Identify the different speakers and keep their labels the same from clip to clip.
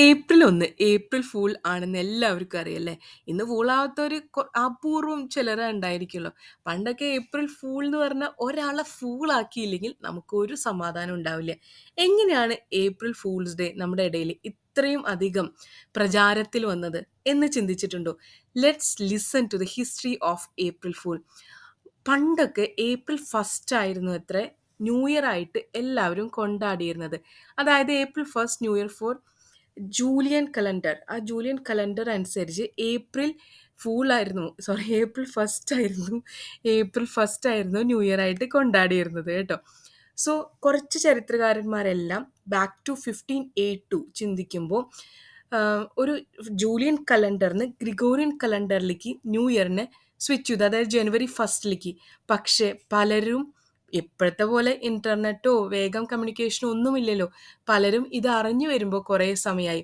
Speaker 1: April 1 April fool ആണെന്ന് എല്ലാവർക്കും അറിയാല്ലേ. ഇന്ന് ഫൂളാവാത്തവര് അപൂർവം ചിലരേ ഉണ്ടായിരിക്കുള്ളൂ. പണ്ടൊക്കെ ഏപ്രിൽ ഫൂൾ എന്ന് പറഞ്ഞാൽ ഒരാളെ ഫൂളാക്കിയില്ലെങ്കിൽ നമുക്കൊരു സമാധാനം ഉണ്ടാവില്ല. എങ്ങനെയാണ് ഏപ്രിൽ ഫൂൾസ് ഡേ നമ്മുടെ ഇടയിൽ ഇത്രയും അധികം പ്രചാരത്തിൽ വന്നത് എന്ന് ചിന്തിച്ചിട്ടുണ്ടോ? Let's listen to the history of April fool. പണ്ടൊക്കെ ഏപ്രിൽ ഫസ്റ്റ് ആയിരുന്നു അത്രേ ന്യൂ ഇയർ ആയിട്ട് എല്ലാവരും കൊണ്ടാടിയിരുന്നത്. അതായത് April first new year for Julian calendar. ആ ജൂലിയൻ കലണ്ടർ അനുസരിച്ച് ഏപ്രിൽ ഫൂൾ ആയിരുന്നു, സോറി, ഏപ്രിൽ ഫസ്റ്റ് ആയിരുന്നു ന്യൂ ഇയർ ആയിട്ട് കൊണ്ടാടിയിരുന്നത് കേട്ടോ. സോ കുറച്ച് ചരിത്രകാരന്മാരെല്ലാം ബാക്ക് ടു 1582 ചിന്തിക്കുമ്പോൾ ഒരു ജൂലിയൻ കലണ്ടറിന് ഗ്രിഗോറിയൻ കലണ്ടറിലേക്ക് ന്യൂ ഇയറിനെ സ്വിച്ച് ചെയ്തു, അതായത് ജനുവരി ഫസ്റ്റിലേക്ക്. പക്ഷേ പലരും ഇപ്പോഴത്തെ പോലെ ഇന്റർനെറ്റോ വേഗം കമ്മ്യൂണിക്കേഷനോ ഒന്നുമില്ലല്ലോ. പലരും ഇത് അറിഞ്ഞു വരുമ്പോൾ കുറേ സമയമായി.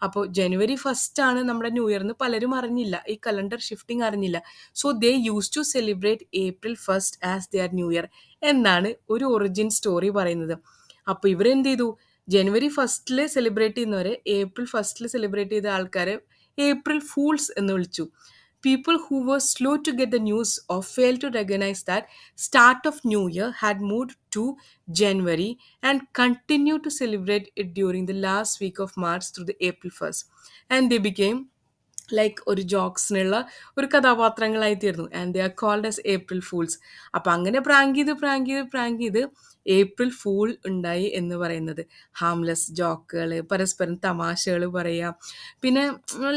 Speaker 1: അപ്പോൾ ജനുവരി ഫസ്റ്റ് ആണ് നമ്മുടെ ന്യൂ ഇയർ എന്ന് പലരും അറിഞ്ഞില്ല, ഈ കലണ്ടർ ഷിഫ്റ്റിംഗ് അറിഞ്ഞില്ല. So they use to celebrate April first as their new year എന്നാണ് ഒരു ഒറിജിൻ സ്റ്റോറി പറയുന്നത്. അപ്പോൾ ഇവരെന്ത് ചെയ്തു? ജനുവരി ഫസ്റ്റിൽ സെലിബ്രേറ്റ് ചെയ്യുന്നവരെ ഏപ്രിൽ ഫസ്റ്റിൽ സെലിബ്രേറ്റ് ചെയ്ത ആൾക്കാരെ ഏപ്രിൽ ഫൂൾസ് എന്ന് വിളിച്ചു. People who were slow to get the news or failed to recognize that start of new year had moved to January and continued to celebrate it during the last week of March through the April 1st, and they became like ഒരു ജോക്സിനുള്ള ഒരു കഥാപാത്രങ്ങളായി തീർന്നു. And they are called as April fools. അപ്പം അങ്ങനെ prank ചെയ്ത് April fool ഉണ്ടായി എന്ന് പറയുന്നത്. ഹാംലെസ് ജോക്കുകൾ, പരസ്പരം തമാശകൾ പറയുക, പിന്നെ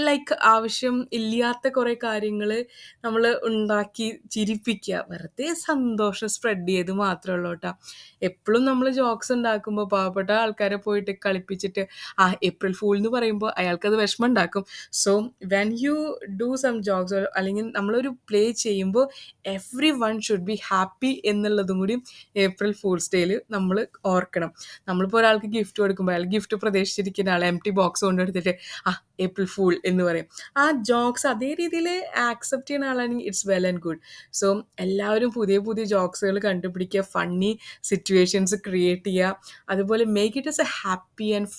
Speaker 1: ലൈക്ക് ആവശ്യം ഇല്ലാത്ത കുറേ കാര്യങ്ങൾ നമ്മൾ ഉണ്ടാക്കി ചിരിപ്പിക്കുക, വെറുതെ സന്തോഷം സ്പ്രെഡ് ചെയ്ത് മാത്രമേ ഉള്ളൂ കേട്ടോ. എപ്പോഴും നമ്മൾ ജോക്സ് ഉണ്ടാക്കുമ്പോൾ പാവപ്പെട്ട ആൾക്കാരെ പോയിട്ട് കളിപ്പിച്ചിട്ട് ഏപ്രിൽ ഫൂൾ എന്ന് പറയുമ്പോൾ അയാൾക്കത് വിഷമം ഉണ്ടാക്കും. So when you do some jokes അല്ലെങ്കിൽ നമ്മളൊരു പ്ലേ ചെയ്യുമ്പോൾ everyone should be happy എന്നുള്ളതും കൂടി ഏപ്രിൽ ഫൂൾസ് ഡേയിൽ നമ്മൾ ഓർക്കണം. നമ്മളിപ്പോൾ ഒരാൾക്ക് ഗിഫ്റ്റ് കൊടുക്കുമ്പോൾ അയാൾ ഗിഫ്റ്റ് പ്രതീക്ഷിച്ചിരിക്കുന്ന ആൾ എം ടി ബോക്സ് കൊണ്ടെടുത്തിട്ട് ഏപ്രിൽ ഫൂൾ എന്ന് പറയും. ആ ജോക്സ് അതേ രീതിയിൽ ആക്സെപ്റ്റ് ചെയ്യുന്ന ആളാണെങ്കിൽ it's well and good. So എല്ലാവരും പുതിയ പുതിയ ജോക്സുകൾ കണ്ടുപിടിക്കുക, ഫണ്ണി സിറ്റുവേഷൻസ് ക്രിയേറ്റ് ചെയ്യുക, അതുപോലെ make it S A happy and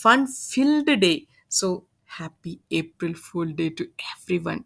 Speaker 1: fun filled day. So happy April Fool Day to everyone.